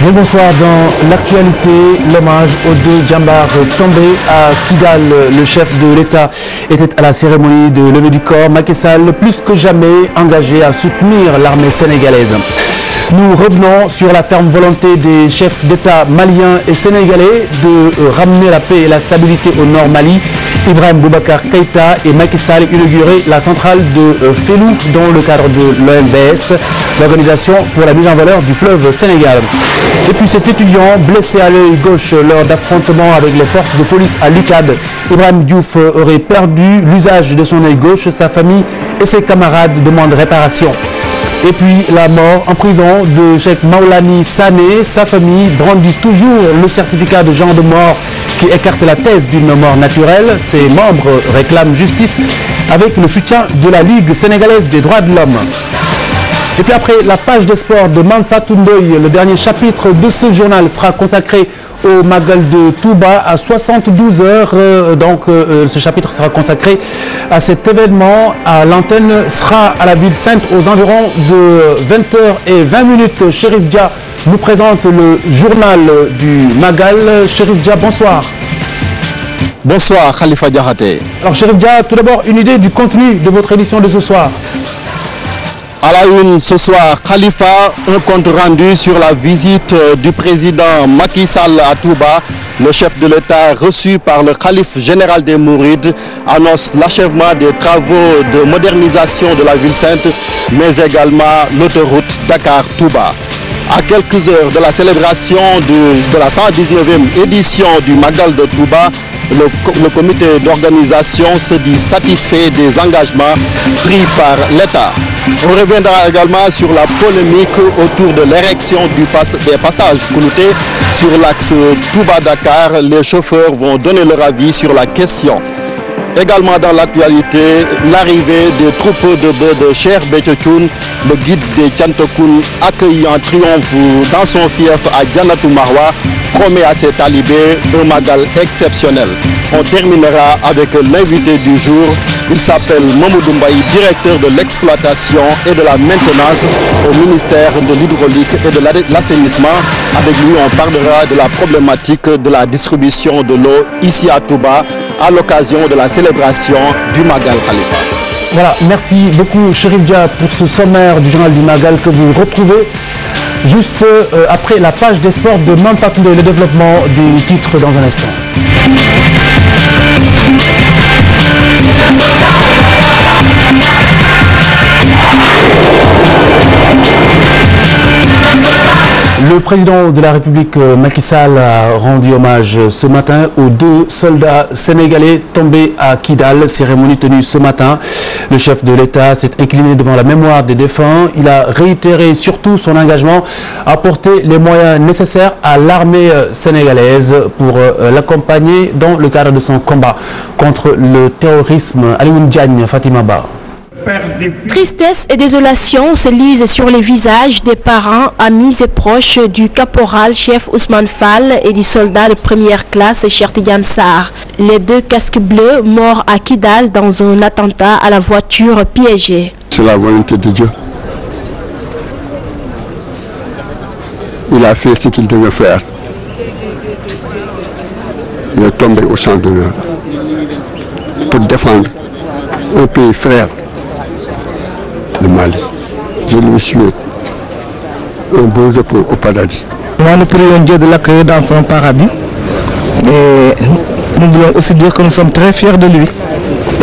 Et bonsoir. Dans l'actualité, l'hommage aux deux djambars tombés à Kidal. Le chef de l'État était à la cérémonie de levée du corps. Macky Sall, plus que jamais engagé à soutenir l'armée sénégalaise. Nous revenons sur la ferme volonté des chefs d'État maliens et sénégalais de ramener la paix et la stabilité au nord Mali. Ibrahim Boubacar Keïta et Macky Sall inauguré la centrale de Fellou dans le cadre de l'OMVS, l'organisation pour la mise en valeur du fleuve Sénégal. Et puis cet étudiant blessé à l'œil gauche lors d'affrontements avec les forces de police à l'UCAD. Ibrahim Diouf aurait perdu l'usage de son œil gauche. Sa famille et ses camarades demandent réparation. Et puis la mort en prison de Cheikh Maoulani Sané. Sa famille brandit toujours le certificat de genre de mort qui écarte la thèse d'une mort naturelle. Ses membres réclament justice avec le soutien de la Ligue sénégalaise des droits de l'homme. Et puis après la page des sports de Mamfatou Ndoye, le dernier chapitre de ce journal sera consacré au Magal de Touba à 72 heures. Ce chapitre sera consacré à cet événement. L'antenne sera à la ville sainte aux environs de 20h20. Chérif Dia nous présente le journal du Magal. Chérif Dia, bonsoir. Bonsoir Khalifa Diakhaté. Alors Chérif Dia, tout d'abord une idée du contenu de votre édition de ce soir. À la une ce soir, Khalifa, un compte rendu sur la visite du président Macky Sall à Touba. Le chef de l'État reçu par le calife général des Mourides annonce l'achèvement des travaux de modernisation de la ville sainte, mais également l'autoroute Dakar-Touba. À quelques heures de la célébration de la 119e édition du Magal de Touba, le comité d'organisation se dit satisfait des engagements pris par l'État. On reviendra également sur la polémique autour de l'érection des passages cloutés sur l'axe Touba-Dakar. Les chauffeurs vont donner leur avis sur la question. Également dans l'actualité, l'arrivée des troupeaux de bœufs de Cheikh Béthio Thioune, le guide des Thiantakoun, accueilli en triomphe dans son fief à Dianatou Marwa, promet à ses talibés un magal exceptionnel. On terminera avec l'invité du jour. Il s'appelle Mamoudou Mbaye, directeur de l'exploitation et de la maintenance au ministère de l'hydraulique et de l'assainissement. Avec lui, on parlera de la problématique de la distribution de l'eau ici à Touba à l'occasion de la célébration du Magal Khalifa. Voilà, merci beaucoup Chérif Dia pour ce sommaire du journal du Magal que vous retrouvez juste après la page des sports de Mamfatou Ndoye. Le développement des titres dans un instant. Le président de la République, Macky Sall, a rendu hommage ce matin aux deux soldats sénégalais tombés à Kidal. Cérémonie tenue ce matin. Le chef de l'État s'est incliné devant la mémoire des défunts. Il a réitéré surtout son engagement à apporter les moyens nécessaires à l'armée sénégalaise pour l'accompagner dans le cadre de son combat contre le terrorisme. Alioune Diagne, Fatima Ba. Tristesse et désolation se lisent sur les visages des parents, amis et proches du caporal-chef Ousmane Fall et du soldat de première classe Cheikh Tidiane Sarr. Les deux casques bleus morts à Kidal dans un attentat à la voiture piégée. C'est la volonté de Dieu. Il a fait ce qu'il devait faire. Il est tombé au champ d'honneur pour défendre un pays frère. Le Mali. Je lui souhaite un bon repos au paradis. Nous prions Dieu de l'accueillir dans son paradis et nous voulons aussi dire que nous sommes très fiers de lui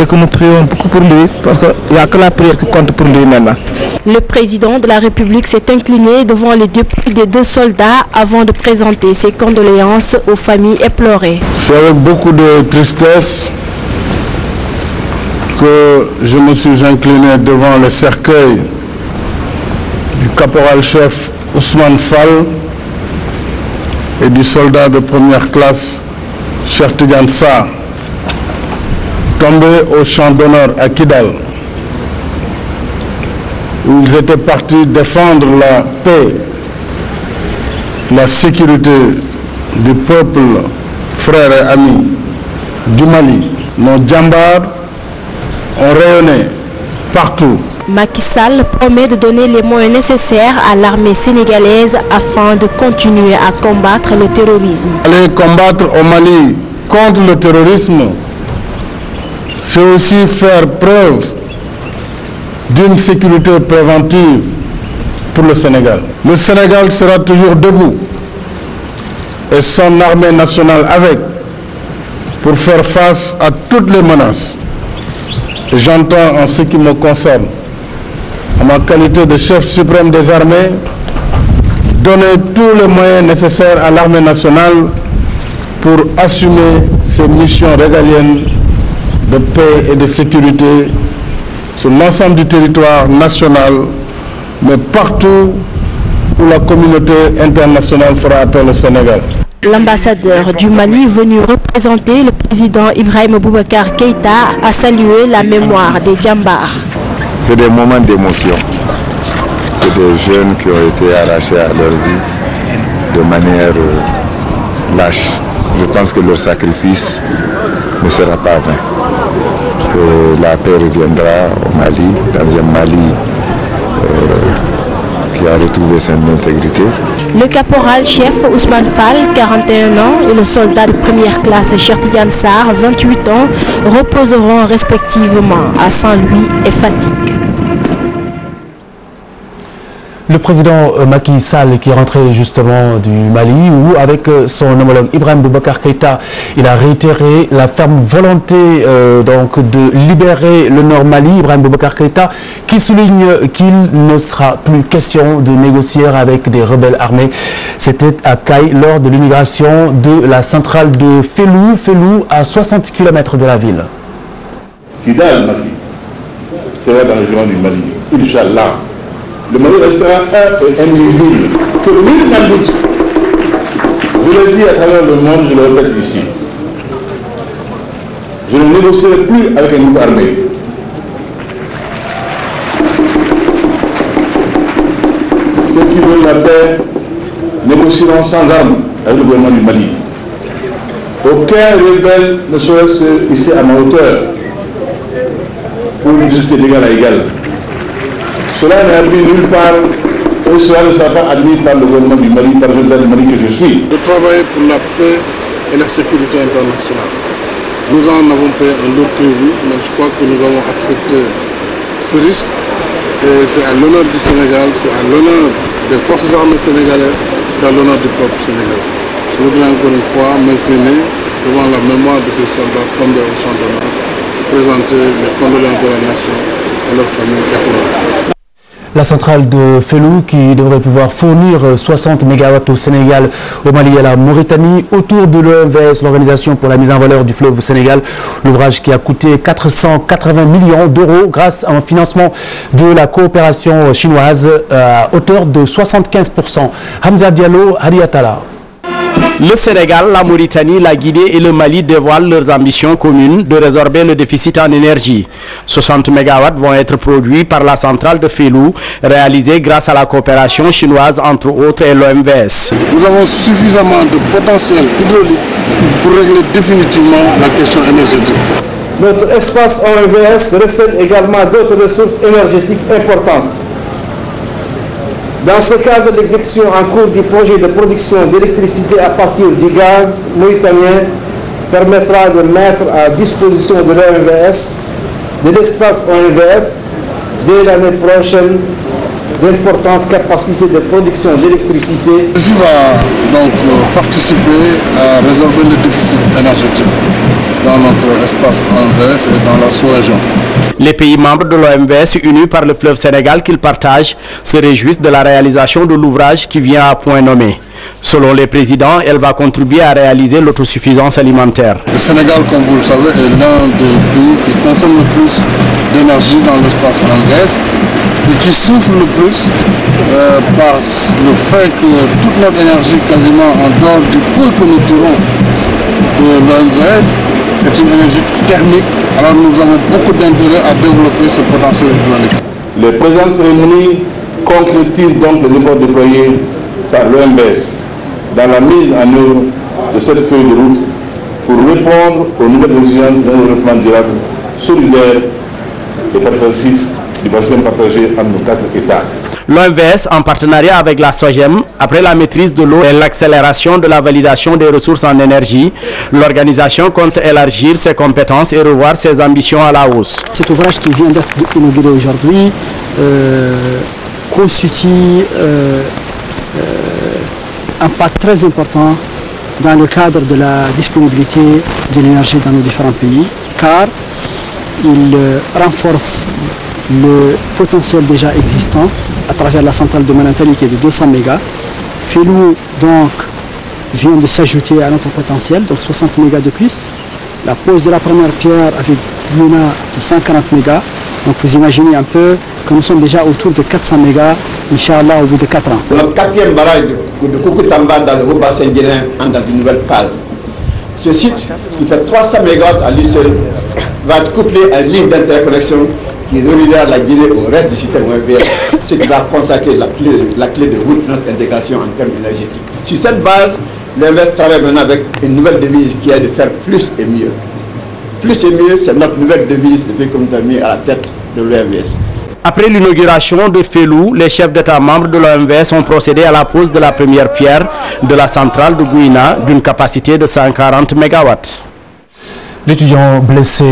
et que nous prions beaucoup pour lui parce qu'il n'y a que la prière qui compte pour lui maintenant. Le président de la République s'est incliné devant les deux soldats avant de présenter ses condoléances aux familles éplorées. C'est avec beaucoup de tristesse que je me suis incliné devant le cercueil du caporal-chef Ousmane Fall et du soldat de première classe Cheikh Tidiane Sarr, tombés au champ d'honneur à Kidal, où ils étaient partis défendre la paix, la sécurité du peuple, frères et amis du Mali. Nos djambars ont rayonné partout Macky Sall promet de donner les moyens nécessaires à l'armée sénégalaise afin de continuer à combattre le terrorisme. Aller combattre au Mali contre le terrorisme, c'est aussi faire preuve d'une sécurité préventive pour le Sénégal. Le Sénégal sera toujours debout et son armée nationale avec pour faire face à toutes les menaces. Et j'entends en ce qui me concerne, en ma qualité de chef suprême des armées, donner tous les moyens nécessaires à l'armée nationale pour assumer ses missions régaliennes de paix et de sécurité sur l'ensemble du territoire national, mais partout où la communauté internationale fera appel au Sénégal. L'ambassadeur du Mali venu représenter le président Ibrahim Boubacar Keïta a salué la mémoire des Djambars. C'est des moments d'émotion. C'est des jeunes qui ont été arrachés à leur vie de manière lâche. Je pense que leur sacrifice ne sera pas vain. Parce que la paix reviendra au Mali, dans un Mali qui a retrouvé son intégrité. Le caporal-chef Ousmane Fall, 41 ans, et le soldat de première classe Cheikh Tidiane Sarr, 28 ans, reposeront respectivement à Saint-Louis et Fatick. Le président Macky Sall qui est rentré justement du Mali où avec son homologue Ibrahim Boubacar Keïta, il a réitéré la ferme volonté donc de libérer le Nord Mali. Ibrahim Boubacar Keïta qui souligne qu'il ne sera plus question de négocier avec des rebelles armés. C'était à Kay lors de l'inauguration de la centrale de Fellou, à 60 km de la ville. Kidal Macky sera dans le giron du Mali, Inch'Allah. Le Mali restera un et indivisible, que nul n'en doute. Je le dis à travers le monde, je le répète ici. Je ne négocierai plus avec un groupe armé. Ceux qui veulent la paix négocieront sans armes avec le gouvernement du Mali. Aucun rebelle ne saurait se hisser à ma hauteur pour discuter d'égal à égal. Cela n'est admis nulle part et cela ne sera pas admis par le gouvernement du Mali, par le président du Mali que je suis. De travailler pour la paix et la sécurité internationale. Nous en avons payé un lourd tribut, mais je crois que nous avons accepté ce risque. Et c'est à l'honneur du Sénégal, c'est à l'honneur des forces armées sénégalaises, c'est à l'honneur du peuple sénégalais. Je voudrais encore une fois m'incliner devant la mémoire de ces soldats tombés au champ d'honneur, présenter les condoléances de la nation à leurs familles éplorées. La centrale de Fellou qui devrait pouvoir fournir 60 MW au Sénégal, au Mali et à la Mauritanie autour de l'OMVS, l'Organisation pour la mise en valeur du fleuve Sénégal. L'ouvrage qui a coûté 480 millions d'euros grâce à un financement de la coopération chinoise à hauteur de 75%. Hamza Diallo, Hariatala. Le Sénégal, la Mauritanie, la Guinée et le Mali dévoilent leurs ambitions communes de résorber le déficit en énergie. 60 MW vont être produits par la centrale de Fellou, réalisée grâce à la coopération chinoise entre autres et l'OMVS. Nous avons suffisamment de potentiel hydraulique pour régler définitivement la question énergétique. Notre espace OMVS recèle également d'autres ressources énergétiques importantes. Dans ce cadre, l'exécution en cours du projet de production d'électricité à partir du gaz mauritanien permettra de mettre à disposition de l'OMVS, de l'espace OMVS, dès l'année prochaine, d'importantes capacités de production d'électricité. Ceci va donc participer à résorber le déficit énergétique dans notre espace OMVS et dans la sous-région. Les pays membres de l'OMVS, unis par le fleuve Sénégal qu'ils partagent, se réjouissent de la réalisation de l'ouvrage qui vient à point nommé. Selon les présidents, elle va contribuer à réaliser l'autosuffisance alimentaire. Le Sénégal, comme vous le savez, est l'un des pays qui consomme le plus d'énergie dans l'espace OMVS et qui souffre le plus par le fait que toute notre énergie, quasiment en dehors du peu que nous tirons de l'OMVS, est une énergie thermique. Alors nous avons beaucoup d'intérêt à développer ce potentiel hydraulique. Les présentes cérémonies concrétisent donc les efforts déployés par l'OMVS dans la mise en œuvre de cette feuille de route pour répondre aux nouvelles exigences d'un développement durable, solidaire et participatif du bassin partagé entre nos 4 États. L'OMVS, en partenariat avec la SOGEM, après la maîtrise de l'eau et l'accélération de la validation des ressources en énergie, l'organisation compte élargir ses compétences et revoir ses ambitions à la hausse. Cet ouvrage qui vient d'être inauguré aujourd'hui constitue un pas très important dans le cadre de la disponibilité de l'énergie dans nos différents pays, car il renforce le potentiel déjà existant à travers la centrale de Manantali qui est de 200 mégas. Felou donc vient de s'ajouter à notre potentiel, donc 60 mégas de plus. La pose de la première pierre avec Luna de 140 mégas. Donc vous imaginez un peu que nous sommes déjà autour de 400 mégas, Inch'Allah, au bout de 4 ans. Notre 4e barrage de Koukutamba dans le haut-bassin guinéen entre dans une nouvelle phase. Ce site, qui fait 300 MW à lui seul, va être couplé à une ligne d'interconnexion qui reliera la Guinée au reste du système OMVS, ce qui va consacrer la clé de route de notre intégration en termes énergétiques. Sur cette base, l'OMVS travaille maintenant avec une nouvelle devise qui est de faire plus et mieux. Plus et mieux, c'est notre nouvelle devise depuis que nous avons mis à la tête de l'OMVS. Après l'inauguration de Felou, les chefs d'État membres de l'OMVS ont procédé à la pose de la première pierre de la centrale de Gouina d'une capacité de 140 MW. L'étudiant blessé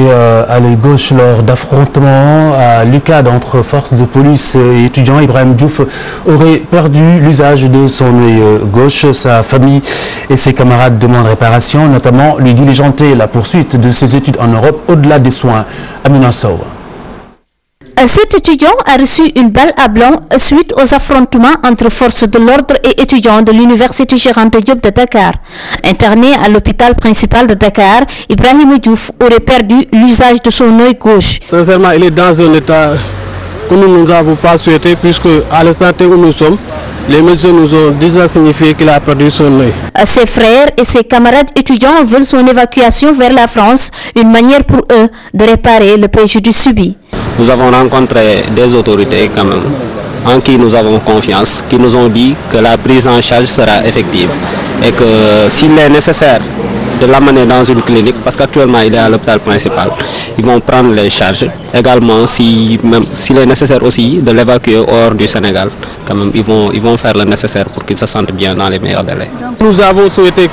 à l'œil gauche lors d'affrontements à l'UCAD entre forces de police et étudiants, Ibrahim Diouf aurait perdu l'usage de son œil gauche. Sa famille et ses camarades demandent réparation, notamment lui diligenter la poursuite de ses études en Europe au-delà des soins. Amina Sow. Cet étudiant a reçu une balle à blanc suite aux affrontements entre forces de l'ordre et étudiants de l'université Cheikh Anta Diop de Dakar. Interné à l'hôpital principal de Dakar, Ibrahim Diouf aurait perdu l'usage de son œil gauche. Sincèrement, il est dans un état que nous n'avons pas souhaité, puisque à l'instant où nous sommes, les médecins nous ont déjà signifié qu'il a perdu son œil. Ses frères et ses camarades étudiants veulent son évacuation vers la France, une manière pour eux de réparer le préjudice subi. Nous avons rencontré des autorités quand même, en qui nous avons confiance, qui nous ont dit que la prise en charge sera effective et que s'il est nécessaire de l'amener dans une clinique, parce qu'actuellement il est à l'hôpital principal, ils vont prendre les charges. Également, s'il est nécessaire aussi de l'évacuer hors du Sénégal, quand même, ils vont faire le nécessaire pour qu'il se sente bien dans les meilleurs délais. Nous avons souhaité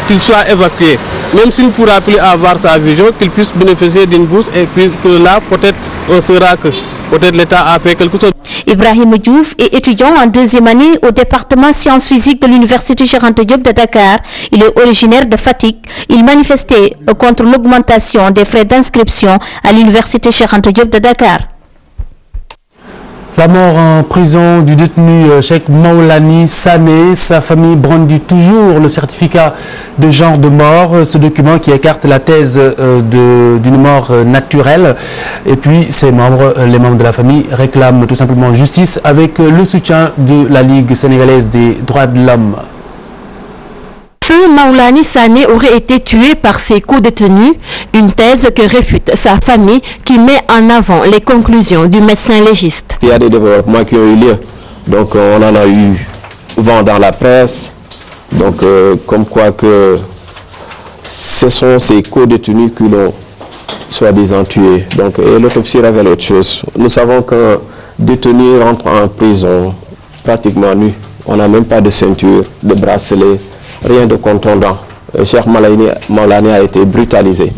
qu'il soit évacué, même s'il ne pourra plus avoir sa vision, qu'il puisse bénéficier d'une bourse et puis que là, peut-être, on saura que peut-être l'État a fait quelque chose. Ibrahim Diouf est étudiant en 2e année au département sciences physiques de l'université Cheikh Anta Diop de Dakar. Il est originaire de Fatick. Il manifestait contre l'augmentation des frais d'inscription à l'université Cheikh Anta Diop de Dakar. La mort en prison du détenu Cheikh Maoulani Sané, sa famille brandit toujours le certificat de genre de mort, ce document qui écarte la thèse d'une mort naturelle. Et puis les membres de la famille réclament tout simplement justice avec le soutien de la Ligue sénégalaise des droits de l'homme. Feu Maoulani Sané aurait été tué par ses co-détenus, une thèse que réfute sa famille qui met en avant les conclusions du médecin légiste. Il y a des développements qui ont eu lieu, donc on en a eu vent dans la presse, donc comme quoi que ce sont ces co-détenus qui l'ont soi-disant tué. Donc l'autopsie révèle autre chose. Nous savons qu'un détenu rentre en prison pratiquement nu, on n'a même pas de ceinture, de bracelet, rien de contondant. Cheikh Maoulani a été brutalisé.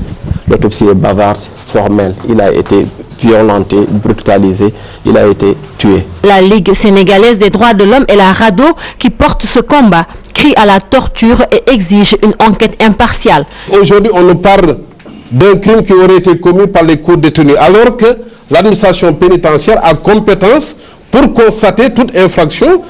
L'autopsie est bavarde, formelle. Il a été violenté, brutalisé. Il a été tué. La Ligue sénégalaise des droits de l'homme et la RADDHO qui porte ce combat crie à la torture et exige une enquête impartiale. Aujourd'hui, on nous parle d'un crime qui aurait été commis par les co-détenus, alors que l'administration pénitentiaire a compétence pour constater toute infraction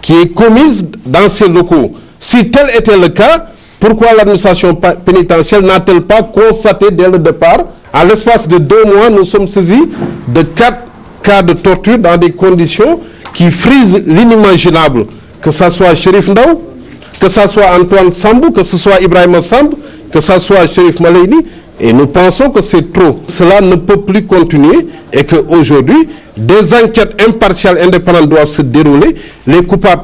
qui est commise dans ces locaux. Si tel était le cas, pourquoi l'administration pénitentiaire n'a-t-elle pas constaté dès le départ? À l'espace de 2 mois, nous sommes saisis de 4 cas de torture dans des conditions qui frisent l'inimaginable. Que ce soit Chérif Ndao, que ce soit Antoine Sambou, que ce soit Ibrahim Samb, que ce soit Chérif Malayni. Et nous pensons que c'est trop. Cela ne peut plus continuer et qu'aujourd'hui, des enquêtes impartiales indépendantes doivent se dérouler, les coupables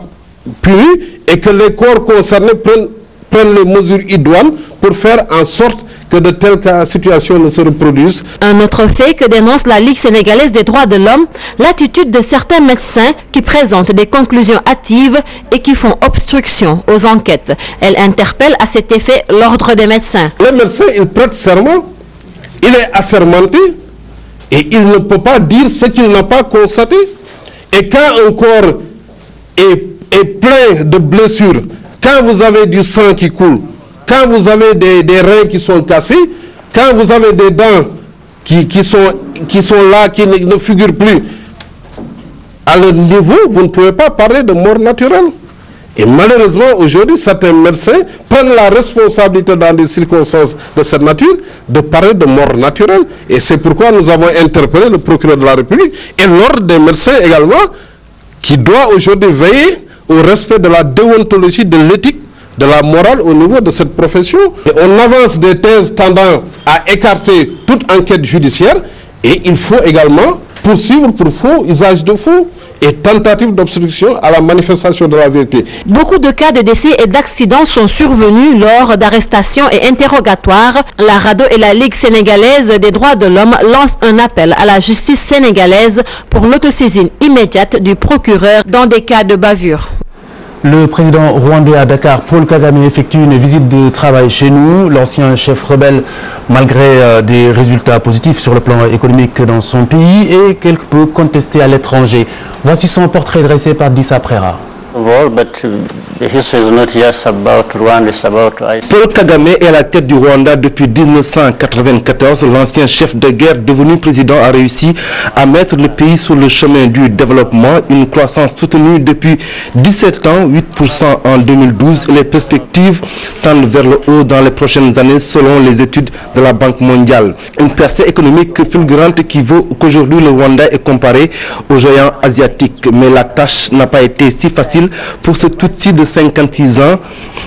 punis et que les corps concernés prennent les mesures idoines pour faire en sorte que de telles situations ne se reproduisent. Un autre fait que dénonce la Ligue sénégalaise des droits de l'homme, l'attitude de certains médecins qui présentent des conclusions hâtives et qui font obstruction aux enquêtes. Elle interpelle à cet effet l'ordre des médecins. Le médecin, il prête serment, il est assermenté et il ne peut pas dire ce qu'il n'a pas constaté. Et quand un corps est plein de blessures, quand vous avez du sang qui coule, quand vous avez des reins qui sont cassés, quand vous avez des dents qui sont là, qui ne figurent plus, à leur niveau, vous ne pouvez pas parler de mort naturelle. Et malheureusement, aujourd'hui, certains médecins prennent la responsabilité dans des circonstances de cette nature de parler de mort naturelle. Et c'est pourquoi nous avons interpellé le procureur de la République et l'ordre des médecins également, qui doit aujourd'hui veiller au respect de la déontologie, de l'éthique, de la morale au niveau de cette profession. Et on avance des thèses tendant à écarter toute enquête judiciaire et il faut également poursuivre pour faux, usage de faux et tentative d'obstruction à la manifestation de la vérité. Beaucoup de cas de décès et d'accidents sont survenus lors d'arrestations et interrogatoires. La RADDHO et la Ligue sénégalaise des droits de l'homme lancent un appel à la justice sénégalaise pour l'autosaisine immédiate du procureur dans des cas de bavure. Le président rwandais à Dakar, Paul Kagame, effectue une visite de travail chez nous. L'ancien chef rebelle, malgré des résultats positifs sur le plan économique dans son pays, est quelque peu contesté à l'étranger. Voici son portrait dressé par Dissa Prera. Paul Kagame est à la tête du Rwanda depuis 1994. L'ancien chef de guerre devenu président a réussi à mettre le pays sur le chemin du développement. Une croissance soutenue depuis 17 ans, 8% en 2012. Les perspectives tendent vers le haut dans les prochaines années selon les études de la Banque mondiale. Une percée économique fulgurante qui vaut qu'aujourd'hui le Rwanda est comparé aux géants asiatiques. Mais la tâche n'a pas été si facile pour ce Tutsi de 56 ans,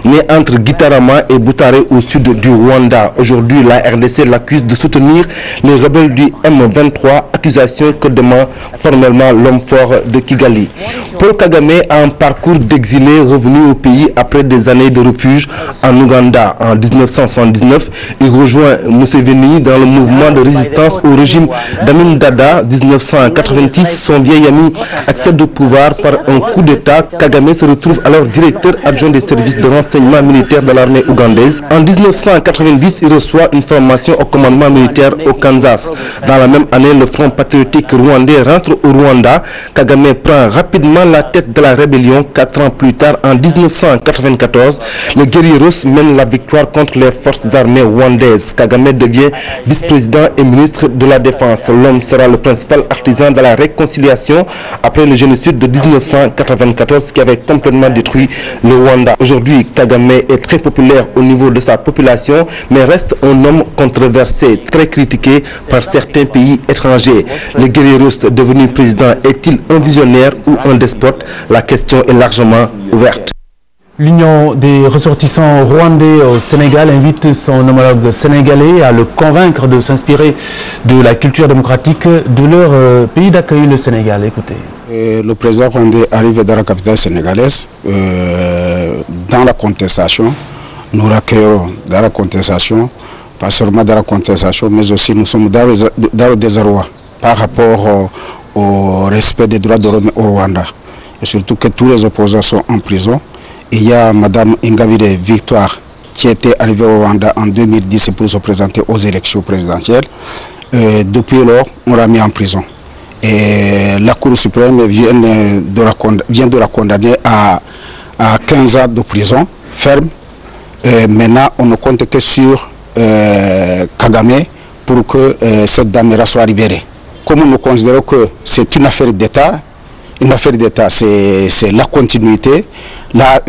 né entre Gitarama et Butare au sud du Rwanda. Aujourd'hui, la RDC l'accuse de soutenir les rebelles du M23, accusation que dément formellement l'homme fort de Kigali. Paul Kagame a un parcours d'exilé revenu au pays après des années de refuge en Ouganda. En 1979, il rejoint Museveni dans le mouvement de résistance au régime d'Amin Dada. 1986, son vieil ami accède au pouvoir par un coup d'État. Kagame se retrouve alors directeur adjoint des services de renseignement militaire de l'armée ougandaise. En 1990, il reçoit une formation au commandement militaire au Kansas. Dans la même année, le Front patriotique rwandais rentre au Rwanda. Kagame prend rapidement la tête de la rébellion. 4 ans plus tard, en 1994, les guerrieros mènent la victoire contre les forces armées rwandaises. Kagame devient vice-président et ministre de la Défense. L'homme sera le principal artisan de la réconciliation après le génocide de 1994 qui avait complètement détruit le Rwanda. Aujourd'hui, Kagame est très populaire au niveau de sa population, mais reste un homme controversé, très critiqué par certains pays étrangers. Le guerrieros devenu président est-il un visionnaire ou un despote? La question est largement ouverte. L'Union des ressortissants rwandais au Sénégal invite son homologue sénégalais à le convaincre de s'inspirer de la culture démocratique de leur pays d'accueil, le Sénégal. Écoutez. Le président rwandais arrive dans la capitale sénégalaise. Dans la contestation, nous l'accueillons dans la contestation, pas seulement dans la contestation, mais aussi nous sommes dans le désarroi par rapport au respect des droits de l'homme au Rwanda. Et surtout que tous les opposants sont en prison. Il y a Mme Ingabire Victoire qui était arrivée au Rwanda en 2010 pour se présenter aux élections présidentielles. Depuis lors, on l'a mis en prison. Et la Cour suprême vient de la condamner à 15 ans de prison ferme. Maintenant, on ne compte que sur Kagame pour que cette dame soit libérée. Comme nous considérons que c'est une affaire d'État, c'est la continuité. Là,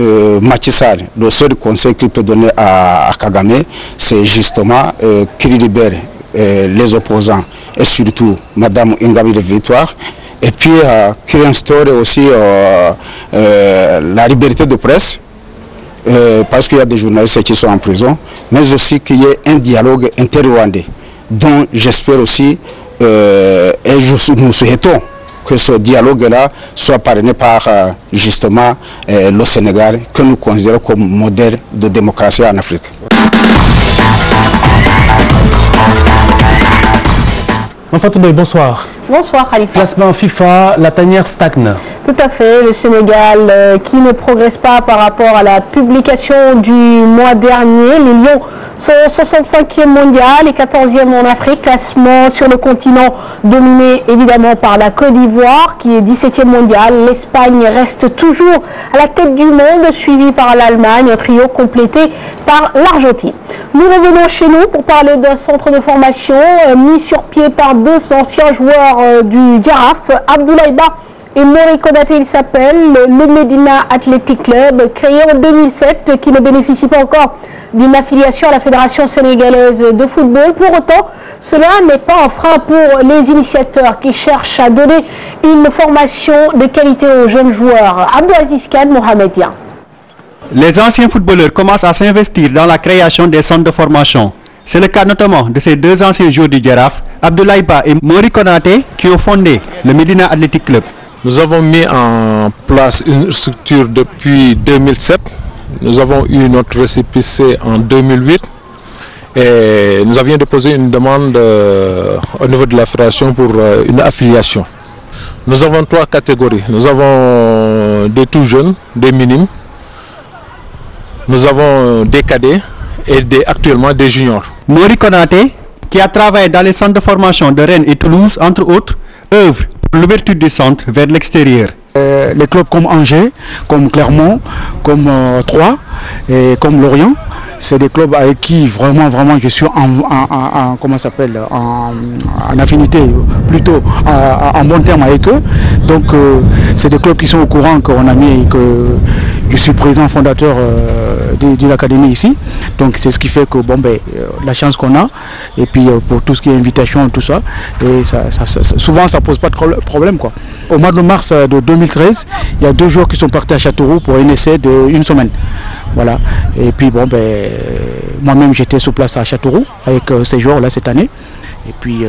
Macky Sall, le seul conseil qu'il peut donner à Kagame, c'est justement qu'il libère les opposants et surtout Mme Ingabire Victoire, et puis qu'il instaure aussi la liberté de presse, parce qu'il y a des journalistes qui sont en prison, mais aussi qu'il y ait un dialogue inter-rwandais, dont j'espère aussi, et nous souhaitons que ce dialogue-là soit parrainé par justement le Sénégal, que nous considérons comme modèle de démocratie en Afrique. Bonsoir. Bonsoir Khalifa. Classement FIFA, la tanière stagne. Tout à fait, le Sénégal qui ne progresse pas par rapport à la publication du mois dernier. Les Lions sont 65e mondial et 14e en Afrique. Classement sur le continent dominé évidemment par la Côte d'Ivoire qui est 17e mondial. L'Espagne reste toujours à la tête du monde, suivi par l'Allemagne, un trio complété par l'Argentine. Nous revenons chez nous pour parler d'un centre de formation mis sur pied par deux anciens joueurs du Giraffe, Abdoulaye Ba et Mori Konaté, il s'appelle, le Medina Athletic Club, créé en 2007, qui ne bénéficie pas encore d'une affiliation à la Fédération sénégalaise de football. Pour autant, cela n'est pas un frein pour les initiateurs qui cherchent à donner une formation de qualité aux jeunes joueurs. Abdelaziz Khan, Mohamedien. Les anciens footballeurs commencent à s'investir dans la création des centres de formation. C'est le cas notamment de ces deux anciens joueurs du Giraffe, Abdoulaye Ba et Mori Konaté, qui ont fondé le Medina Athletic Club. Nous avons mis en place une structure depuis 2007. Nous avons eu notre récépissé en 2008 et nous avions déposé une demande au niveau de la fédération pour une affiliation. Nous avons trois catégories. Nous avons des tout jeunes, des minimes. Nous avons des cadets et actuellement des juniors. Mori Konaté, qui a travaillé dans les centres de formation de Rennes et Toulouse, entre autres, œuvre pour l'ouverture du centre vers l'extérieur. Les clubs comme Angers, comme Clermont, comme Troyes et comme Lorient, c'est des clubs avec qui vraiment je suis en affinité, plutôt en bon terme avec eux. Donc c'est des clubs qui sont au courant qu'on a mis, que je suis président fondateur de l'académie ici. Donc c'est ce qui fait que la chance qu'on a, et puis pour tout ce qui est invitation et tout ça, et souvent ça pose pas de problème quoi. Au mois de mars de 2013, il y a 2 jours qui sont partis à Châteauroux pour un essai d'1 semaine. Voilà. Et puis moi-même j'étais sur place à Châteauroux avec ces joueurs là cette année. Et puis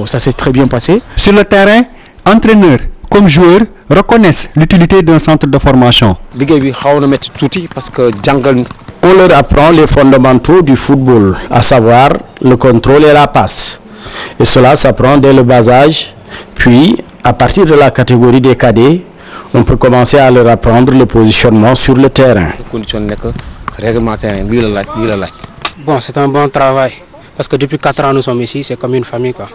ça s'est très bien passé. Sur le terrain, entraîneurs comme joueurs reconnaissent l'utilité d'un centre de formation. On leur apprend les fondamentaux du football, à savoir le contrôle et la passe. Et cela s'apprend dès le bas âge. Puis, à partir de la catégorie des cadets, on peut commencer à leur apprendre le positionnement sur le terrain. Bon, c'est un bon travail. Parce que depuis 4 ans, nous sommes ici, c'est comme une famille, quoi.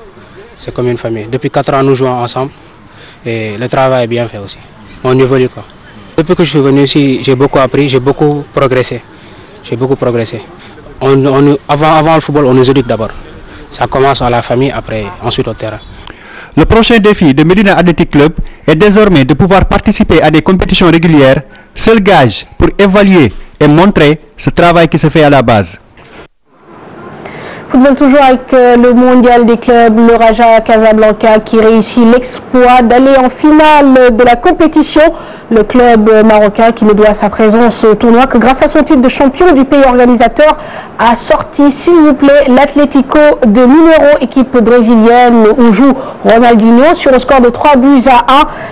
C'est comme une famille. Depuis 4 ans, nous jouons ensemble. Et le travail est bien fait aussi. On évolue, quoi. Depuis que je suis venu ici, j'ai beaucoup appris, j'ai beaucoup progressé. Avant le football, on nous éduque d'abord. Ça commence à la famille, après, ensuite au terrain. Le prochain défi de Medina Athletic Club est désormais de pouvoir participer à des compétitions régulières, seul gage pour évaluer et montrer ce travail qui se fait à la base. Football toujours avec le mondial des clubs, le Raja Casablanca qui réussit l'exploit d'aller en finale de la compétition. Le club marocain qui ne doit sa présence au tournoi que grâce à son titre de champion du pays organisateur a sorti, s'il vous plaît, l'Atlético de Mineiro, équipe brésilienne où joue Ronaldinho sur le score de 3-1.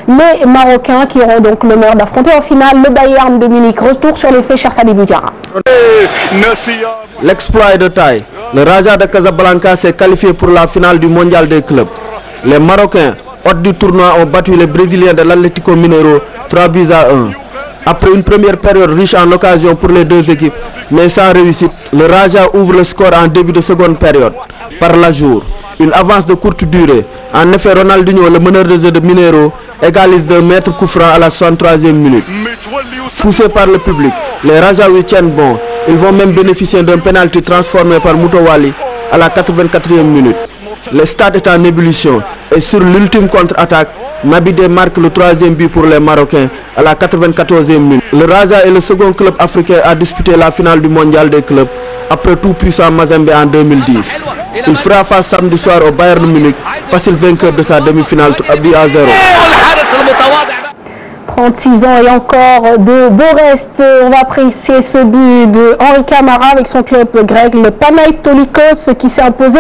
Les Marocains qui auront donc l'honneur d'affronter en finale le Bayern de Munich. Retour sur les faits, cher Sadi Boudjara. L'exploit est de taille. Le Raja de Casablanca s'est qualifié pour la finale du mondial des clubs. Les Marocains, hôtes du tournoi, ont battu les Brésiliens de l'Atlético Mineiro 3-1. Après une première période riche en occasions pour les deux équipes, mais sans réussite, le Raja ouvre le score en début de seconde période. Par l'ajout, une avance de courte durée. En effet, Ronaldinho, le meneur de jeu de Mineiro, égalise d'un mètre coup franc à la 63e minute. Poussés par le public, les Rajaouis tiennent bon. Ils vont même bénéficier d'un pénalty transformé par Moutouali à la 84e minute. Le stade est en ébullition et sur l'ultime contre-attaque, Mabide marque le 3e but pour les Marocains à la 94e minute. Le Raja est le second club africain à disputer la finale du mondial des clubs après tout puissant Mazembe en 2010. Il fera face samedi soir au Bayern Munich, facile vainqueur de sa demi-finale 3-0. 36 ans et encore de beaux restes. On va apprécier ce but de Henri Camara avec son club grec, le Panathinaikos, qui s'est imposé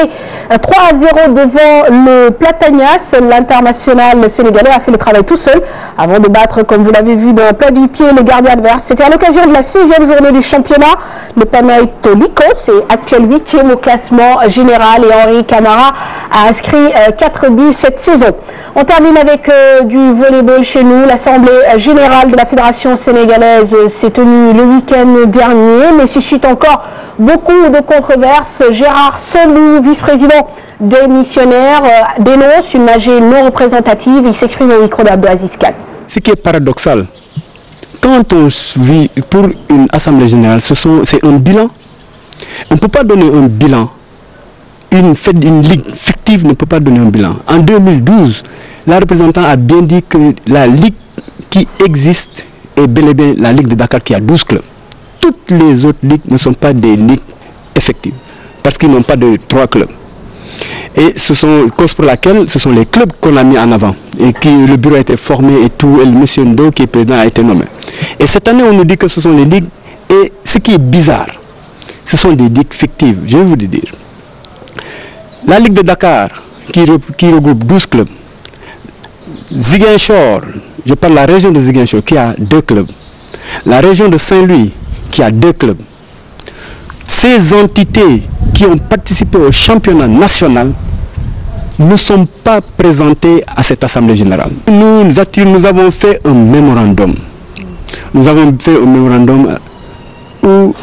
3-0 devant le Platanias. L'international sénégalais a fait le travail tout seul avant de battre, comme vous l'avez vu, dans le plat du pied, le gardien adverse. C'était à l'occasion de la 6e journée du championnat. Le Panathinaikos est actuel 8e au classement général et Henri Camara a inscrit 4 buts cette saison. On termine avec du volleyball chez nous. L'Assemblée générale de la Fédération sénégalaise s'est tenue le week-end dernier, mais suscite encore beaucoup de controverses. Gérard Sambou, vice-président démissionnaire, dénonce une AG non représentative. Il s'exprime au micro d'Abdelaziz Kane. Ce qui est paradoxal, quand on vit pour une Assemblée générale, c'est un bilan. On ne peut pas donner un bilan. Une ligue fictive ne peut pas donner un bilan. En 2012, la représentante a bien dit que la ligue qui existe est bel et bien la Ligue de Dakar qui a 12 clubs. Toutes les autres ligues ne sont pas des ligues effectives parce qu'ils n'ont pas de 3 clubs. Et ce sont cause pour laquelle ce sont les clubs qu'on a mis en avant et le bureau a été formé et tout, et le monsieur Ndo qui est président a été nommé. Et cette année on nous dit que ce sont les ligues, et ce qui est bizarre, ce sont des ligues fictives. Je vais vous le dire. La Ligue de Dakar qui regroupe 12 clubs, Ziguinchor, je parle de la région de Ziguinchor qui a 2 clubs, la région de Saint-Louis qui a 2 clubs. Ces entités qui ont participé au championnat national ne sont pas présentées à cette Assemblée générale. Nous avons fait un mémorandum. Nous avons fait un mémorandum où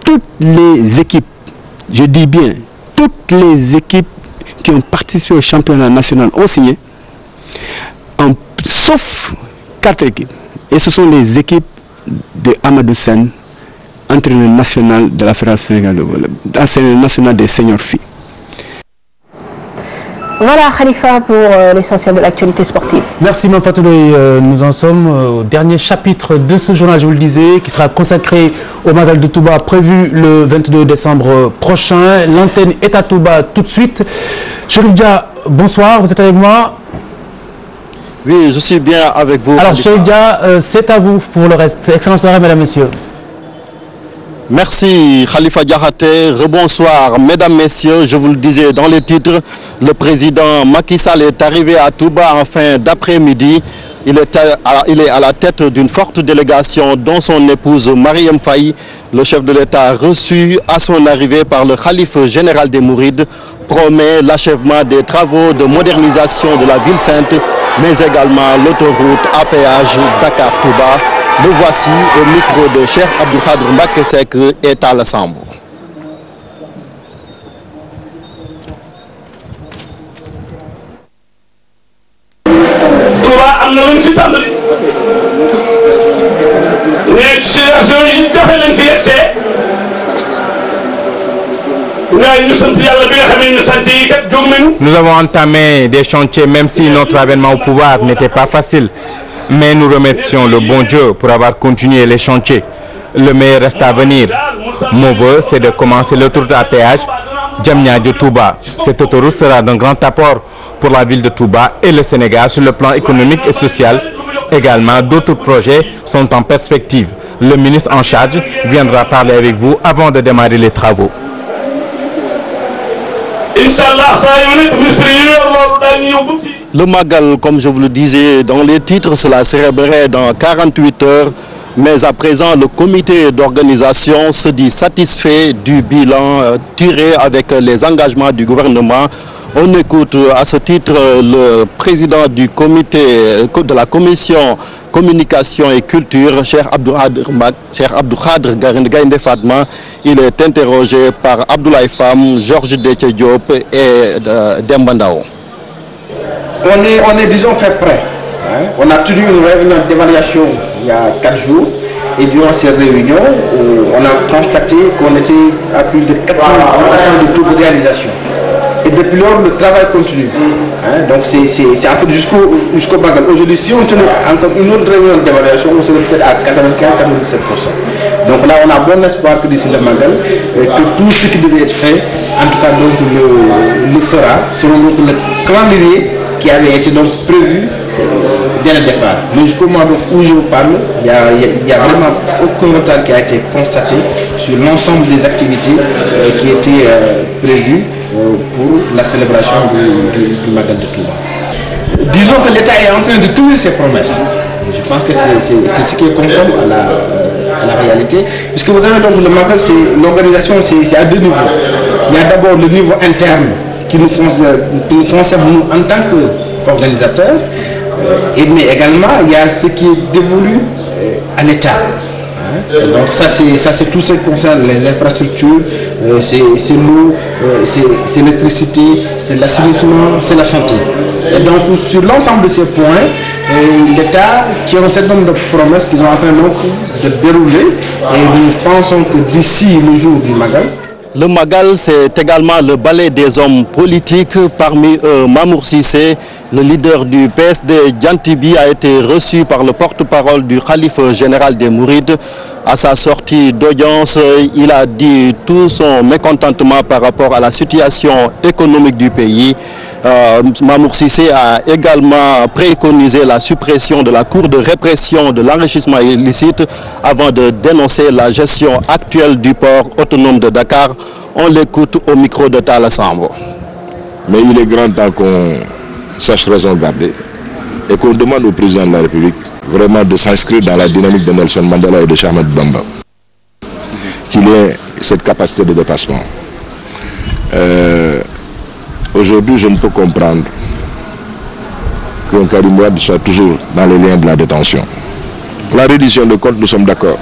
toutes les équipes, je dis bien, toutes les équipes qui ont participé au championnat national ont signé, sauf 4 équipes. Et ce sont les équipes de Amadou Sen, entraîneur national de la Fédération sénégalaise de volley, entraîneur national des seniors filles. Voilà Khalifa pour l'essentiel de l'actualité sportive. Merci Mafatou. Nous en sommes au dernier chapitre de ce journal, je vous le disais, qui sera consacré au Magal de Touba, prévu le 22 décembre prochain. L'antenne est à Touba tout de suite. Chérif Dia, bonsoir, vous êtes avec moi? Oui, je suis bien avec vous. Alors Chérif Dia, c'est à vous pour le reste. Excellente soirée mesdames, messieurs. Merci Khalifa Diakhaté, rebonsoir mesdames, messieurs, je vous le disais dans les titres, le président Macky Sall est arrivé à Touba en fin d'après-midi. Il est à la tête d'une forte délégation dont son épouse Mariam Faye. Le chef de l'État reçu à son arrivée par le khalife général des Mourides promet l'achèvement des travaux de modernisation de la ville sainte, mais également l'autoroute à péage Dakar-Touba. Le voici au micro de Cheikh Abdou Khadr Mbacké Seck et Talla Samb. Touba am na luñ fi tàmbali ne ci yi jafe leen fi yegsee ñu sant yàlla bi nga xam ne ñu sant yi kat jóg nañu. Nous avons entamé des chantiers même si notre avènement au pouvoir n'était pas facile. Mais nous remercions le bon Dieu pour avoir continué les chantiers. Le meilleur reste à venir. Mon vœu, c'est de commencer l'autoroute à péage Diamniadio-Touba. Cette autoroute sera d'un grand apport pour la ville de Touba et le Sénégal sur le plan économique et social. Également, d'autres projets sont en perspective. Le ministre en charge viendra parler avec vous avant de démarrer les travaux. Le Magal, comme je vous le disais dans les titres, cela célébrerait dans 48 heures. Mais à présent, le comité d'organisation se dit satisfait du bilan tiré avec les engagements du gouvernement. On écoute à ce titre le président du comité de la commission communication et culture, Cheikh Abdou Khadr Gaïndé Fatma. Il est interrogé par Abdoulaye Fam, Georges Déthié Diop et Demba Ndao. On est disons fait prêt. Hein? On a tenu une réunion d'évaluation il y a 4 jours et durant ces réunions, on a constaté qu'on était à plus de 80% de taux de réalisation. Et depuis lors, le travail continue. Hein? Donc c'est en fait jusqu'au Magal. Aujourd'hui, si on tenait encore une autre réunion d'évaluation, on serait peut-être à 95-97%. Donc là, on a bon espoir que d'ici le Magal, que tout ce qui devait être fait, en tout cas donc le sera, selon donc le calendrier qui avait été donc prévu dès le départ. Mais jusqu'au moment où je vous parle, il n'y a vraiment aucun retard qui a été constaté sur l'ensemble des activités qui étaient prévues pour la célébration du Magal de Touba. Disons que l'État est en train de tenir ses promesses. Je pense que c'est ce qui est conforme à la réalité. Puisque vous savez, donc, le Magal, l'organisation, c'est à deux niveaux. Il y a d'abord le niveau interne qui nous concerne nous en tant qu'organisateurs, mais également il y a ce qui est dévolu à l'État. Donc ça c'est tout ce qui concerne les infrastructures, c'est l'eau, c'est l'électricité, c'est l'assainissement, c'est la santé. Et donc sur l'ensemble de ces points, l'État qui a un certain nombre de promesses qu'ils sont en train donc de dérouler, et nous pensons que d'ici le jour du Magal. Le Magal, c'est également le ballet des hommes politiques. Parmi eux, Mamour Cissé, le leader du PSD Djantibi, a été reçu par le porte-parole du Khalife général des Mourides. À sa sortie d'audience, il a dit tout son mécontentement par rapport à la situation économique du pays. Mamour Cissé a également préconisé la suppression de la Cour de répression de l'enrichissement illicite avant de dénoncer la gestion actuelle du port autonome de Dakar. On l'écoute au micro de Talla Sambo. Mais il est grand temps qu'on sache raison garder et qu'on demande au président de la République vraiment de s'inscrire dans la dynamique de Nelson Mandela et de Cheikh Ahmadou Bamba. Qu'il ait cette capacité de dépassement. Aujourd'hui, je ne peux comprendre qu'un Karim Wade soit toujours dans les liens de la détention. La reddition de comptes, nous sommes d'accord.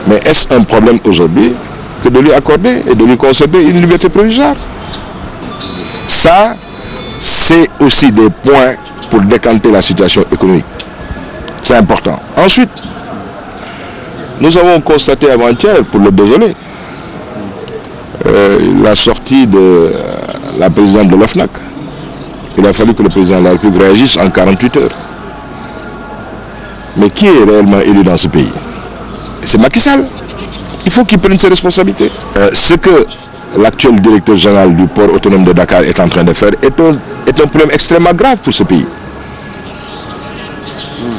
Mais est-ce un problème aujourd'hui que de lui accorder et de lui concéder une liberté provisoire? Ça, c'est aussi des points pour décanter la situation économique. C'est important. Ensuite, nous avons constaté avant-hier, pour le désolé, la sortie de la présidente de l'OFNAC. Il a fallu que le président de la République réagisse en 48 heures. Mais qui est réellement élu dans ce pays? C'est Macky Sall. Il faut qu'il prenne ses responsabilités. Ce que l'actuel directeur général du port autonome de Dakar est en train de faire est un problème extrêmement grave pour ce pays.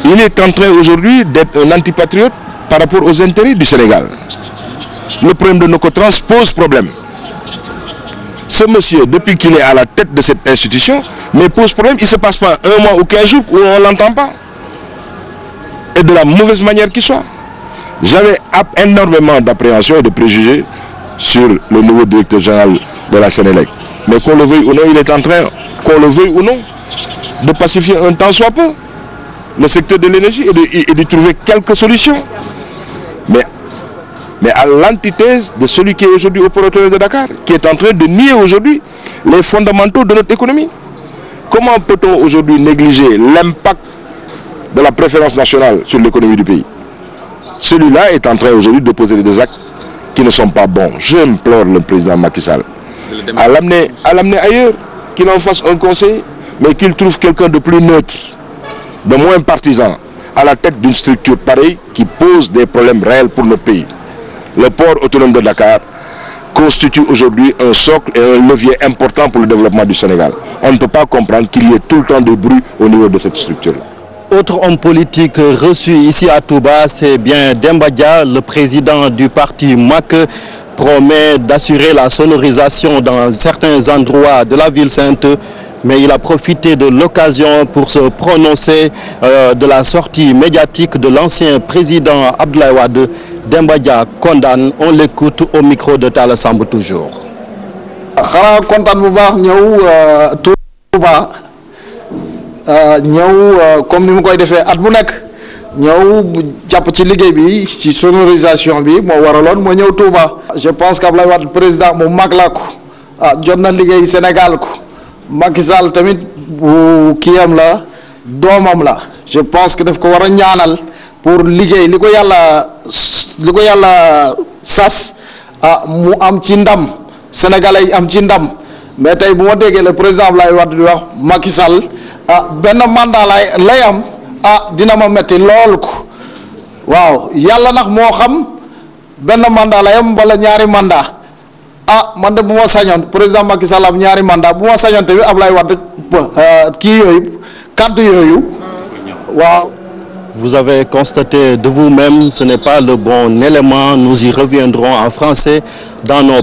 Il est en train aujourd'hui d'être un antipatriote par rapport aux intérêts du Sénégal. Le problème de Nocotrans pose problème. Ce monsieur, depuis qu'il est à la tête de cette institution, mais pose problème, il ne se passe pas un mois ou 15 jours où on ne l'entend pas. Et de la mauvaise manière qu'il soit. J'avais énormément d'appréhension et de préjugés sur le nouveau directeur général de la Sénélec. Mais qu'on le veuille ou non, il est en train, qu'on le veuille ou non, de pacifier un tant soit peu le secteur de l'énergie et de trouver quelques solutions. Mais à l'antithèse de celui qui est aujourd'hui au port autonome de Dakar, qui est en train de nier aujourd'hui les fondamentaux de notre économie. Comment peut-on aujourd'hui négliger l'impact de la préférence nationale sur l'économie du pays? Celui-là est en train aujourd'hui de poser des actes qui ne sont pas bons. J'implore le président Macky Sall à l'amener ailleurs, qu'il en fasse un conseil, mais qu'il trouve quelqu'un de plus neutre, de moins partisan, à la tête d'une structure pareille qui pose des problèmes réels pour notre pays. Le port autonome de Dakar constitue aujourd'hui un socle et un levier important pour le développement du Sénégal. On ne peut pas comprendre qu'il y ait tout le temps de bruit au niveau de cette structure. Autre homme politique reçu ici à Touba, c'est bien Demba Dia, le président du parti MAC, promet d'assurer la sonorisation dans certains endroits de la ville sainte, mais il a profité de l'occasion pour se prononcer de la sortie médiatique de l'ancien président Abdoulaye Wade. Demba Dia condamne, on l'écoute au micro de Talla Samb toujours. xanaa kontaan bu baax ñëw Touba ñëw comme ni mu koy defee at bu nekk ñëw jàpp ci liggéey bi ci sonorisation bi moo waraloon moo ñëw Touba. Je pense que Abdoulaye Wade président mu mag la ko jot na liggéey Sénégal ko Macky Sall tamit bu kiyam la doomam la je pense que daf ko war a ñaanal pour liggéey li ko yàlla sas mu am ci ndam sénégalais yi am ci ndam mais tey bu ma déggee le président Abdoulaye Wade di wax Macky Sall benn mandat lay am dina ma metti lool ko waaw yàlla nag moo xam benn mandat lay am wala ñaari mandat man de bu ma sañoon président Macky Sall am ñaari mandat bu ma sañoon tamit Abdoulaye Wade kii yooyu Vous avez constaté de vous-même, ce n'est pas le bon élément. Nous y reviendrons en français dans nos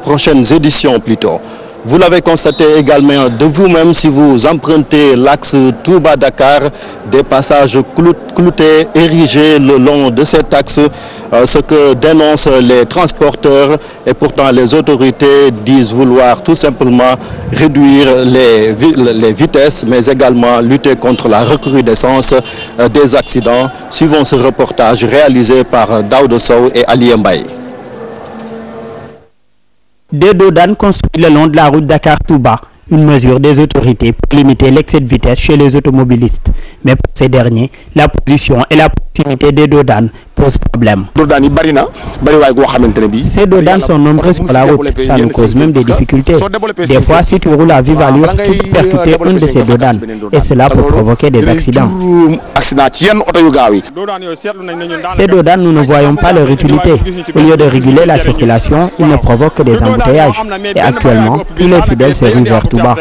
prochaines éditions plutôt. Vous l'avez constaté également de vous-même si vous empruntez l'axe Touba-Dakar, des passages cloutés érigés le long de cet axe, ce que dénoncent les transporteurs, et pourtant les autorités disent vouloir tout simplement réduire les vitesses, mais également lutter contre la recrudescence des accidents. Suivons ce reportage réalisé par Daouda Sow et Ali Mbaye. Des dodanes construits le long de la route Dakar-Touba, une mesure des autorités pour limiter l'excès de vitesse chez les automobilistes. Mais pour ces derniers, la position et la proximité des dodanes posent problème. Ces dodanes sont nombreuses sur la route, ça nous cause même des difficultés. Des fois, si tu roules à vive allure, tu peux percuter une de ces dodanes, et cela peut provoquer des accidents. Ces dodanes, nous ne voyons pas leur utilité. Au lieu de réguler la circulation, ils ne provoquent que des embouteillages. Et actuellement, tous les fidèles se ruent vers Touba.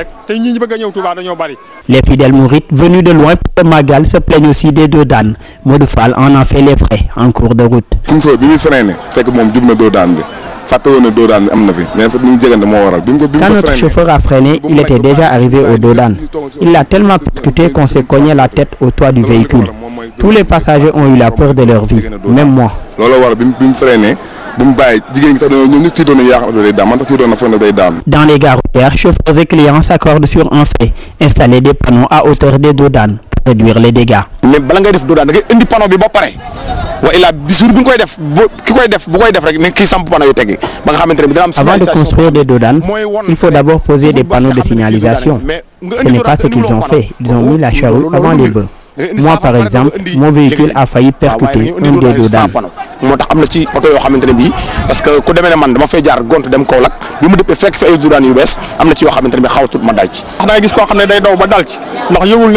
Les fidèles mourites venus de loin pour le Magal se plaignent aussi des dodanes. Modoufal en a fait les frais en cours de route. Quand notre chauffeur a freiné, il était déjà arrivé au dodan. Il l'a tellement percuté qu'on s'est cogné la tête au toit du véhicule. Tous les passagers ont eu la peur de leur vie, même moi. Dans les gares routières, chauffeurs et clients s'accordent sur un fait, installer des panneaux à hauteur des dodanes pour réduire les dégâts. Avant de construire des dodanes, il faut d'abord poser des panneaux de signalisation. Ce n'est pas ce qu'ils ont fait, ils ont mis la charrue avant les bœufs. Moi par exemple, mon véhicule a failli percuter un des dodanes.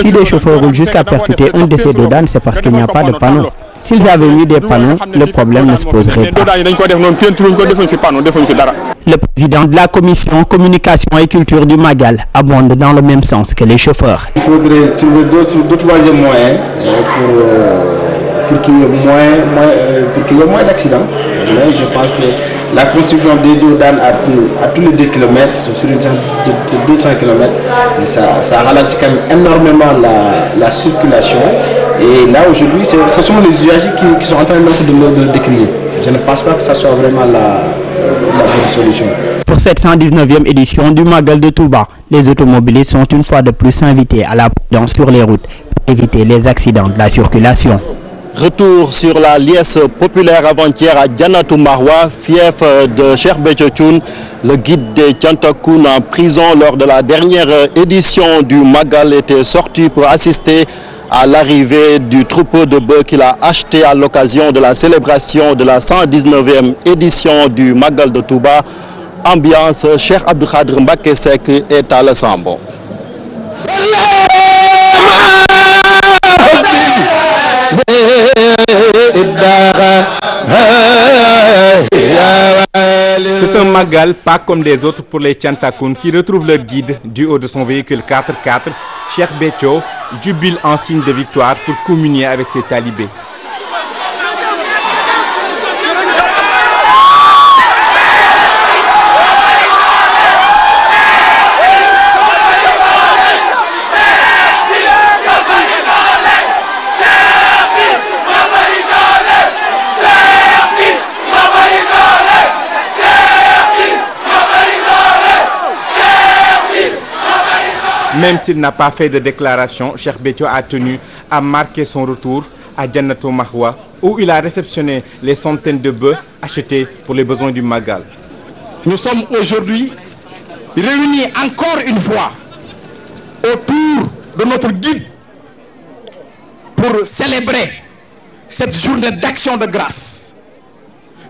Si des chauffeurs roulent jusqu'à percuter un de ces dodanes, c'est parce qu'il n'y a pas de panneau. S'ils avaient eu des panneaux, le problème ne se poserait pas. Le président de la commission communication et culture du Magal abonde dans le même sens que les chauffeurs. Il faudrait trouver deux troisième moyens pour qu'il y ait moins d'accidents. Mais je pense que la construction des dodanes à tous les 2 km, sur une distance de 200 km, ça ralentit quand même énormément la circulation. Et là aujourd'hui, ce sont les usagers qui sont en train de le décrier. Je ne pense pas que ça soit vraiment la bonne solution. Pour cette 119e édition du Magal de Touba, les automobilistes sont une fois de plus invités à la prudence sur les routes pour éviter les accidents de la circulation. Retour sur la liesse populaire avant-hier à Dianatou Marwa, fief de Cheikh Béthio Thioune, le guide des Tiantakoun en prison lors de la dernière édition du Magal était sorti pour assister à l'arrivée du troupeau de bœufs qu'il a acheté à l'occasion de la célébration de la 119e édition du Magal de Touba. Ambiance, Cheikh Abdou Khadr Mbacké Seck est à l'Assemblée. C'est un Magal pas comme des autres pour les Tiantakoun qui retrouvent leur guide du haut de son véhicule 4x4. Cheikh Béthio jubile en signe de victoire pour communier avec ses talibés. Même s'il n'a pas fait de déclaration, Cheikh Béthio a tenu à marquer son retour à Dianatou Marwa, où il a réceptionné les centaines de bœufs achetés pour les besoins du Magal. Nous sommes aujourd'hui réunis encore une fois autour de notre guide pour célébrer cette journée d'action de grâce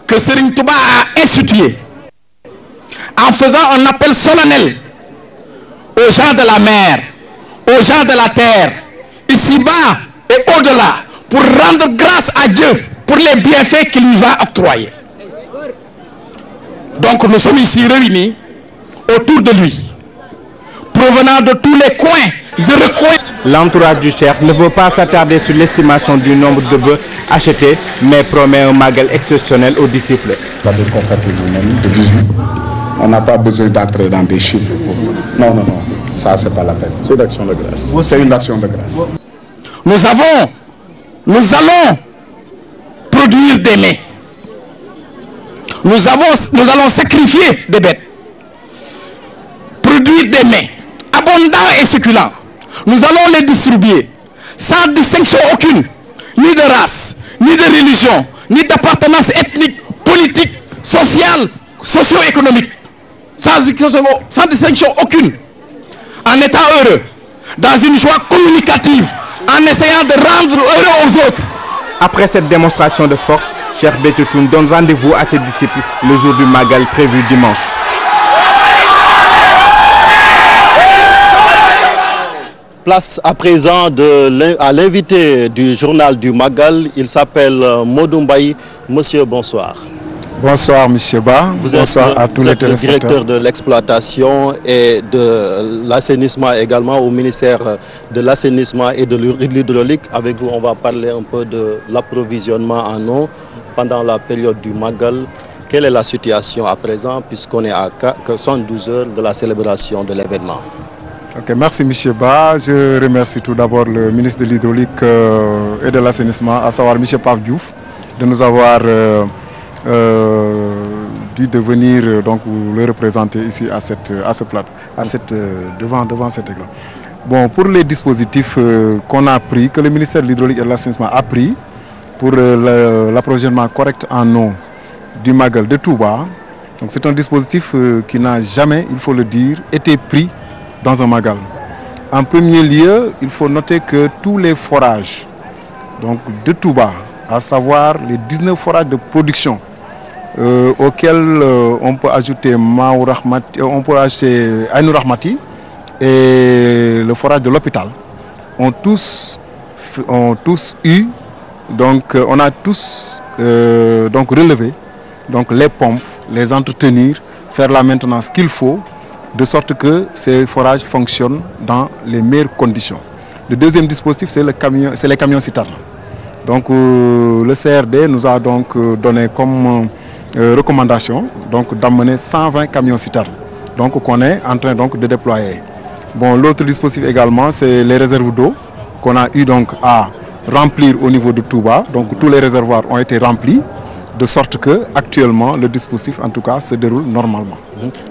que Serigne Touba a instituée en faisant un appel solennel aux gens de la mer, aux gens de la terre, ici-bas et au-delà, pour rendre grâce à Dieu pour les bienfaits qu'il nous a octroyés. Donc nous sommes ici réunis autour de lui, provenant de tous les coins Je reconnais. L'entourage du chef ne veut pas s'attarder sur l'estimation du nombre de bœufs achetés, mais promet un magal exceptionnel aux disciples. Pas de constater vous-même, de visu. On n'a pas besoin d'entrer dans des chiffres. Non, non, non. Ça, c'est pas la peine. C'est une action de grâce. C'est une action de grâce. Nous allons produire des mets. Nous allons sacrifier des bêtes. Produire des mets abondants et succulents. Nous allons les distribuer sans distinction aucune, ni de race, ni de religion, ni d'appartenance ethnique, politique, sociale, socio-économique. Sans distinction aucune. En étant heureux, dans une joie communicative, en essayant de rendre heureux aux autres. Après cette démonstration de force, Cheikh Béthio Thioune donne rendez-vous à ses disciples le jour du Magal prévu dimanche. Place à présent à l'invité du journal du Magal. Il s'appelle Modou Mbaye. Monsieur, bonsoir. Bonsoir, monsieur Ba. Bonsoir à tous les téléspectateurs. Vous êtes le directeur de l'exploitation et de l'assainissement également au ministère de l'assainissement et de l'hydraulique. Avec vous, on va parler un peu de l'approvisionnement en eau pendant la période du Magal. Quelle est la situation à présent puisqu'on est à 72 heures de la célébration de l'événement? Ok, merci monsieur Ba. Je remercie tout d'abord le ministre de l'hydraulique et de l'assainissement, à savoir monsieur Pape Diouf, de nous avoir dû de venir donc le représenter ici devant cet écran. Bon, pour les dispositifs qu'on a pris, que le ministère de l'hydraulique et de l'assainissement a pris pour l'approvisionnement correct en eau du Magal de Touba, donc c'est un dispositif qui n'a jamais, il faut le dire, été pris dans un Magal. En premier lieu, il faut noter que tous les forages donc de Touba, à savoir les 19 forages de production auxquels on peut ajouter Maou Rahmati, on peut ajouter Ainou Rahmati et le forage de l'hôpital, ont tous eu, donc on a tous donc relevé donc les pompes, les entretenir, faire la maintenance qu'il faut, de sorte que ces forages fonctionnent dans les meilleures conditions. Le deuxième dispositif, c'est les camions citernes. Donc le CRD nous a donc donné comme recommandation d'amener 120 camions citernes, donc qu'on est en train donc de déployer. Bon, l'autre dispositif également, c'est les réserves d'eau qu'on a eu donc à remplir au niveau de Touba. Donc tous les réservoirs ont été remplis, de sorte que actuellement le dispositif en tout cas se déroule normalement.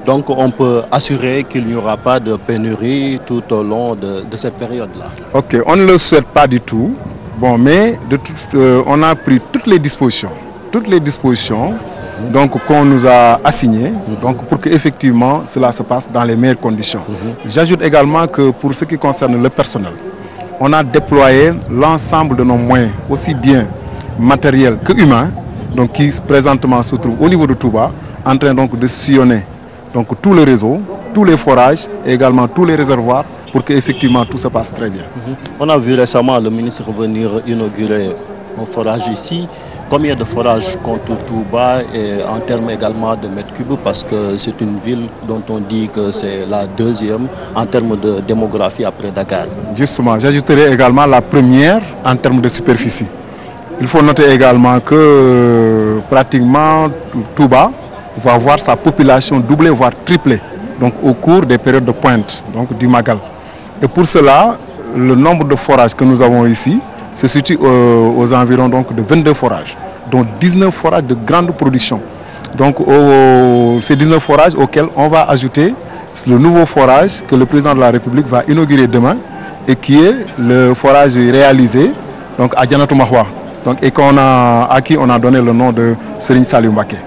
Donc on peut assurer qu'il n'y aura pas de pénurie tout au long de cette période-là. Ok, on ne le souhaite pas du tout. Bon, mais on a pris toutes les dispositions donc qu'on nous a assignées, donc pour que effectivement cela se passe dans les meilleures conditions. J'ajoute également que pour ce qui concerne le personnel, on a déployé l'ensemble de nos moyens, aussi bien matériels que humains, donc qui présentement se trouvent au niveau de Touba, en train donc de sillonner donc tout le réseau, tous les forages et également tous les réservoirs pour que effectivement tout se passe très bien. On a vu récemment le ministre venir inaugurer un forage ici. Combien de forages compte Touba et en termes également de mètres cubes, parce que c'est une ville dont on dit que c'est la deuxième en termes de démographie après Dakar. Justement, j'ajouterai également la première en termes de superficie. Il faut noter également que pratiquement Touba va voir sa population doubler voire tripler donc au cours des périodes de pointe donc du Magal. Et pour cela, le nombre de forages que nous avons ici se situe aux environs donc de 22 forages, dont 19 forages de grande production. Donc ces 19 forages auxquels on va ajouter le nouveau forage que le président de la République va inaugurer demain et qui est le forage réalisé donc à Dianatou Mahwa, donc, et à qui on a donné le nom de Serigne Saliou Mbacké.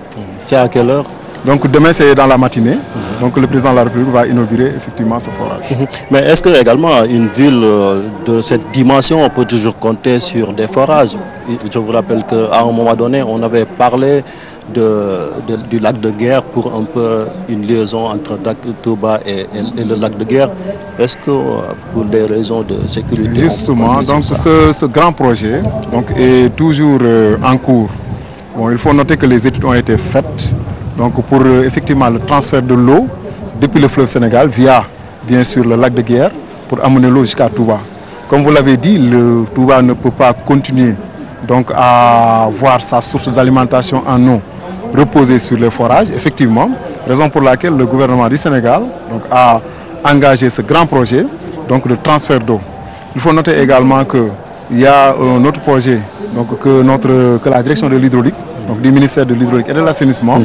C'est à quelle heure? Donc demain c'est dans la matinée, donc le président de la République va inaugurer effectivement ce forage. Mais est-ce que également une ville de cette dimension, on peut toujours compter sur des forages? Je vous rappelle qu'à un moment donné, on avait parlé du lac de Guerre pour un peu une liaison entre Touba et le lac de Guerre. Est-ce que pour des raisons de sécurité... Justement, donc ce grand projet donc, est toujours en cours. Bon, il faut noter que les études ont été faites donc pour effectivement le transfert de l'eau depuis le fleuve Sénégal via bien sûr le lac de Guerre pour amener l'eau jusqu'à Touba. Comme vous l'avez dit, le Touba ne peut pas continuer donc, à voir sa source d'alimentation en eau reposer sur les forages, effectivement, raison pour laquelle le gouvernement du Sénégal donc, a engagé ce grand projet donc, de transfert d'eau. Il faut noter également qu'il y a un autre projet donc, que la direction de l'hydraulique, donc du ministère de l'hydraulique et de l'assainissement,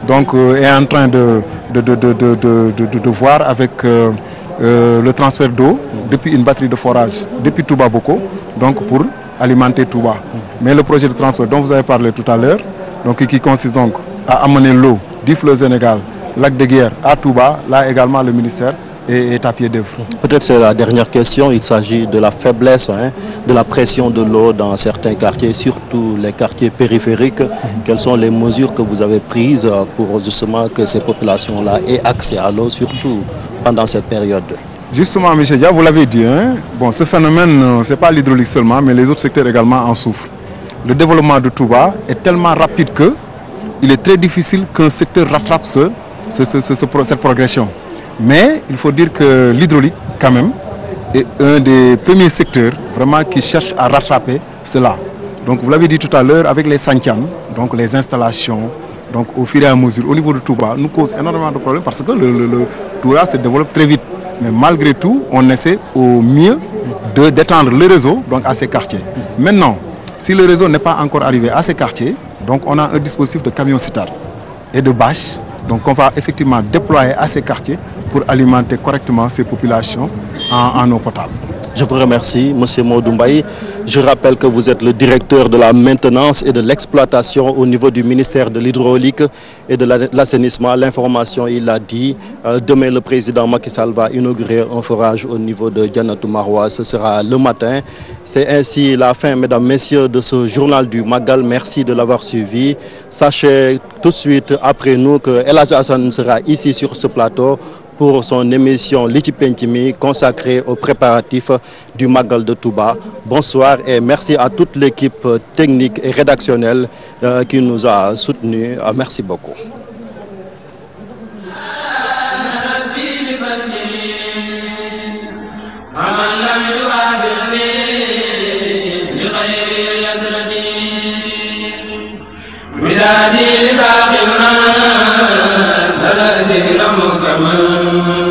donc est en train de voir avec le transfert d'eau depuis une batterie de forage, depuis Touba Boko, donc pour alimenter Touba. Mais le projet de transfert dont vous avez parlé tout à l'heure, donc qui consiste donc à amener l'eau du fleuve Sénégal, lac de Guiers à Touba, là également le ministère est à pied d'œuvre. Peut-être c'est la dernière question, il s'agit de la faiblesse, de la pression de l'eau dans certains quartiers, surtout les quartiers périphériques. Quelles sont les mesures que vous avez prises pour justement que ces populations-là aient accès à l'eau, surtout pendant cette période? Justement, M. Dia, vous l'avez dit, bon, ce phénomène, ce n'est pas l'hydraulique seulement, mais les autres secteurs également en souffrent. Le développement de Touba est tellement rapide qu'il est très difficile qu'un secteur rattrape cette progression. Mais il faut dire que l'hydraulique, quand même, est un des premiers secteurs vraiment qui cherche à rattraper cela. Donc, vous l'avez dit tout à l'heure, avec les Santian, donc les installations, donc au fur et à mesure, au niveau de Touba, nous cause énormément de problèmes parce que le Touba se développe très vite. Mais malgré tout, on essaie au mieux d'étendre le réseau donc, à ces quartiers. Maintenant, si le réseau n'est pas encore arrivé à ces quartiers, donc on a un dispositif de camions-citernes et de bâches qu'on va effectivement déployer à ces quartiers pour alimenter correctement ces populations en eau potable. Je vous remercie, M. Modou-Mbaye. Je rappelle que vous êtes le directeur de la maintenance et de l'exploitation au niveau du ministère de l'hydraulique et de l'assainissement. L'information, il l'a dit, demain le président Macky Sall va inaugurer un forage au niveau de Dianatou Maroua. Ce sera le matin. C'est ainsi la fin, mesdames, messieurs, de ce journal du Magal. Merci de l'avoir suivi. Sachez tout de suite après nous que El Hadj Assane sera ici sur ce plateau pour son émission Liti Pencimi consacrée aux préparatifs du Magal de Touba. Bonsoir et merci à toute l'équipe technique et rédactionnelle qui nous a soutenus. Merci beaucoup. ودادي لباقي الناس سلاسل مكمل